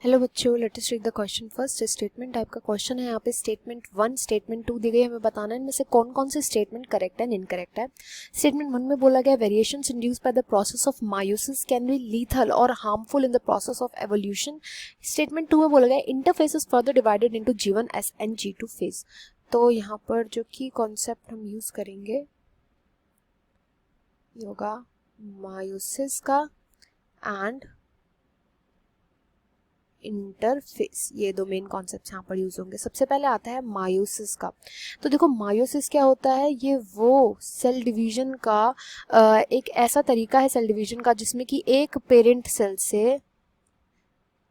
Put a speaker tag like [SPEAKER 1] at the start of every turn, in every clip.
[SPEAKER 1] Hello बच्चों, let us read the question first. Statement type का question है। यहाँ पे स्टेटमेंट 1 स्टेटमेंट 2 दी गई है। हमें बताना है इनमें से कौन कौन से स्टेटमेंट करेक्ट एंड इनकरेक्ट है। स्टेटमेंट 1 में बोला गया variations induced by the process of meiosis can be lethal और harmful in the process of evolution. Statement 2 में बोला गया interphase is further divided into G1 S and G2 phase. तो यहाँ पर जो की कॉन्सेप्ट हम यूज करेंगे ये होगा मायोसिस का एंड इंटरफेस। ये दो मेन कॉन्सेप्ट यहाँ पर यूज होंगे। सबसे पहले आता है मायोसिस का। तो देखो मायोसिस क्या होता है, ये वो सेल डिवीजन का एक ऐसा तरीका है सेल डिवीजन का जिसमें कि एक पेरेंट सेल से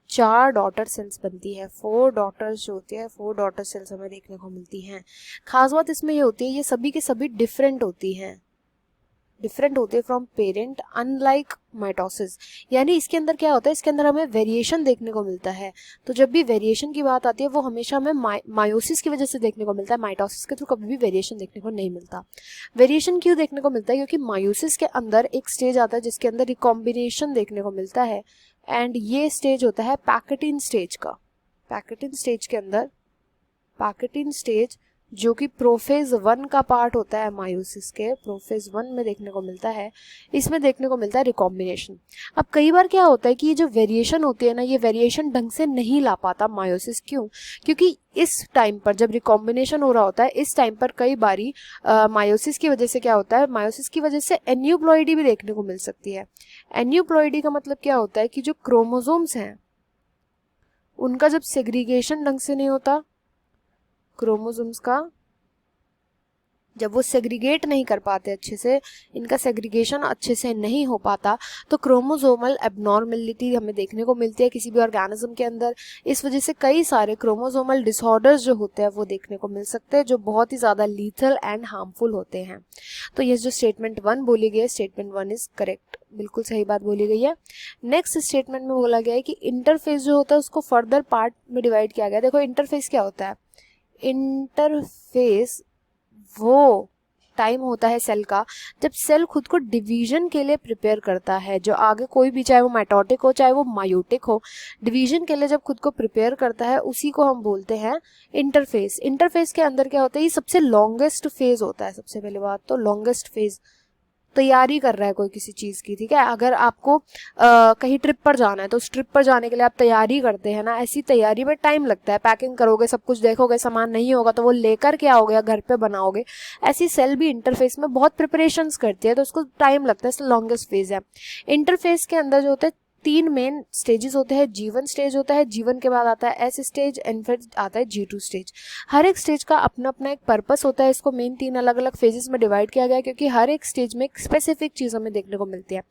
[SPEAKER 1] 4 डॉटर सेल्स बनती है। 4 डॉटर्स जो होती है, 4 डॉटर सेल्स हमें देखने को मिलती हैं। खास बात इसमें ये होती है ये सभी के सभी डिफरेंट होती हैं, डिफरेंट होते हैं फ्रॉम पेरेंट, अनलाइक माइटोसिस। यानी इसके अंदर क्या होता है, इसके अंदर हमें वेरिएशन देखने को मिलता है। तो जब भी वेरिएशन की बात आती है वो हमेशा हमें मायोसिस की वजह से देखने को मिलता है। माइटोसिस के थ्रू कभी भी वेरिएशन देखने को नहीं मिलता। वेरिएशन क्यों देखने को मिलता है? क्योंकि मायोसिस के अंदर एक स्टेज आता है जिसके अंदर रिकॉम्बिनेशन देखने को मिलता है एंड ये स्टेज होता है पैकेटिन स्टेज का। पैकेटिन स्टेज के अंदर, पैकेटिन स्टेज जो कि प्रोफेज 1 का पार्ट होता है मायोसिस के, प्रोफेज 1 में देखने को मिलता है। इसमें देखने को मिलता है रिकॉम्बिनेशन। अब कई बार क्या होता है कि ये जो वेरिएशन होती है ना, ये वेरिएशन ढंग से नहीं ला पाता मायोसिस। क्यों? क्योंकि इस टाइम पर जब रिकॉम्बिनेशन हो रहा होता है, इस टाइम पर कई बारी मायोसिस की वजह से क्या होता है, मायोसिस की वजह से एन्यूप्लॉइडी भी देखने को मिल सकती है। एन्यूप्लॉइडी का मतलब क्या होता है कि जो क्रोमोसोम्स हैं उनका जब सेग्रीगेशन ढंग से नहीं होता, क्रोमोसोम्स का जब वो सेग्रीगेट नहीं कर पाते अच्छे से, इनका सेग्रीगेशन अच्छे से नहीं हो पाता, तो क्रोमोसोमल एबनॉर्मेलिटी हमें देखने को मिलती है किसी भी ऑर्गेनिज्म के अंदर। इस वजह से कई सारे क्रोमोसोमल डिसऑर्डर्स जो होते हैं वो देखने को मिल सकते हैं, जो बहुत ही ज़्यादा लीथल एंड हार्मफुल होते हैं। तो ये जो स्टेटमेंट 1 बोली गई है, स्टेटमेंट 1 इज करेक्ट, बिल्कुल सही बात बोली गई है। नेक्स्ट स्टेटमेंट में बोला गया है कि इंटरफेस जो होता है उसको फर्दर पार्ट में डिवाइड किया गया। देखो इंटरफेस क्या होता है, इंटरफेस वो टाइम होता है सेल का जब सेल खुद को डिवीजन के लिए प्रिपेयर करता है। जो आगे कोई भी, चाहे वो माइटोटिक हो चाहे वो मायोटिक हो, डिवीजन के लिए जब खुद को प्रिपेयर करता है उसी को हम बोलते हैं इंटरफेस। इंटरफेस के अंदर क्या होता है, ये सबसे लॉन्गेस्ट फेज होता है। सबसे पहले बात तो लॉन्गेस्ट फेज, तैयारी कर रहा है कोई किसी चीज़ की, ठीक है। अगर आपको कहीं ट्रिप पर जाना है तो उस ट्रिप पर जाने के लिए आप तैयारी करते हैं ना, ऐसी तैयारी में टाइम लगता है। पैकिंग करोगे, सब कुछ देखोगे, सामान नहीं होगा तो वो लेकर के आओगे या घर पे बनाओगे। ऐसी सेल भी इंटरफेस में बहुत प्रिपरेशंस करती है, तो उसको टाइम लगता है, इसलिए लॉन्गेस्ट फेज है। इंटरफेस के अंदर जो होता है 3 मेन स्टेजेस होते हैं। G1 स्टेज होता है, G1 के बाद आता है S स्टेज एंड फिर आता है G2 स्टेज। हर एक स्टेज का अपना अपना एक पर्पस होता है। इसको मेन 3 अलग अलग फेजेस में डिवाइड किया गया है क्योंकि हर एक स्टेज में एक स्पेसिफिक चीज़ हमें देखने को मिलती है।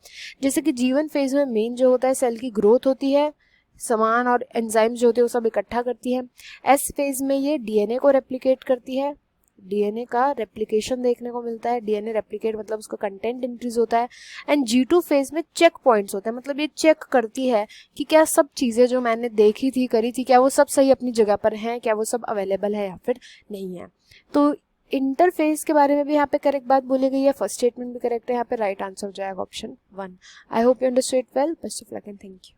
[SPEAKER 1] जैसे कि G1 फेज में मेन जो होता है सेल की ग्रोथ होती है, सामान और एंजाइम्स जो होते हैं वो सब इकट्ठा करती है। S फेज में ये DNA को रेप्लिकेट करती है, डीएनए का रेप्लिकेशन देखने को मिलता है। डीएनए रेप्लिकेट मतलब उसका कंटेंट इंक्रीज होता है। एंड G2 फेज में चेक पॉइंट्स होते हैं, मतलब ये चेक करती है कि क्या सब चीज़ें जो मैंने देखी थी, करी थी, क्या वो सब सही अपनी जगह पर हैं, क्या वो सब अवेलेबल है या फिर नहीं है। तो इंटरफेस के बारे में भी यहाँ पे करेक्ट बात बोली गई है। फर्स्ट स्टेटमेंट भी करेक्ट है, यहाँ पे राइट आंसर हो जाएगा option 1। I hope you understood well. Best of luck and thank you.